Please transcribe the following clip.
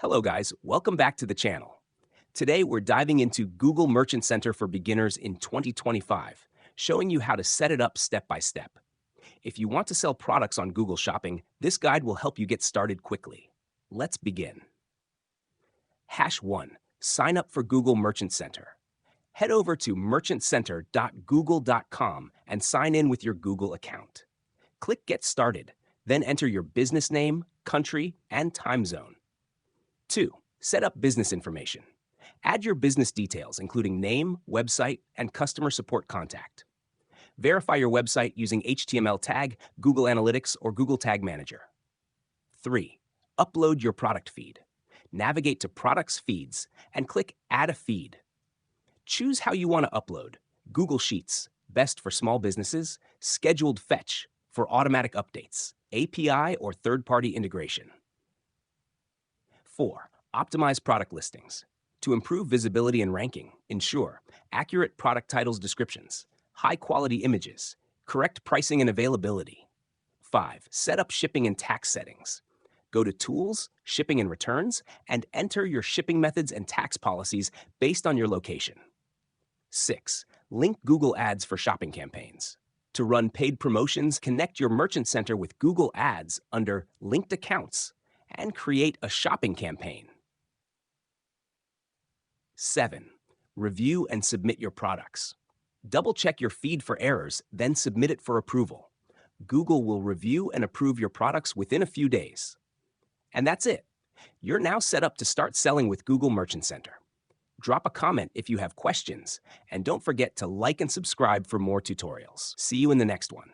Hello guys, welcome back to the channel. Today we're diving into Google Merchant Center for Beginners in 2025, showing you how to set it up step by step. If you want to sell products on Google Shopping, this guide will help you get started quickly. Let's begin. Hash 1. Sign up for Google Merchant Center. Head over to merchantcenter.google.com and sign in with your Google account. Click Get Started, then enter your business name, country, and time zone. 2. Set up business information. Add your business details, including name, website, and customer support contact. Verify your website using HTML tag, Google Analytics, or Google Tag Manager. 3. Upload your product feed. Navigate to Products Feeds and click Add a Feed. Choose how you want to upload: Google Sheets, best for small businesses; Scheduled Fetch, for automatic updates; API or third-party integration. 4. Optimize product listings. To improve visibility and ranking, ensure accurate product titles descriptions, high-quality images, correct pricing and availability. 5. Set up shipping and tax settings. Go to Tools, Shipping and Returns, and enter your shipping methods and tax policies based on your location. 6. Link Google Ads for shopping campaigns. To run paid promotions, connect your Merchant Center with Google Ads under Linked Accounts and create a shopping campaign. 7. Review and submit your products. Double-check your feed for errors, then submit it for approval. Google will review and approve your products within a few days. And that's it. You're now set up to start selling with Google Merchant Center. Drop a comment if you have questions, and don't forget to like and subscribe for more tutorials. See you in the next one.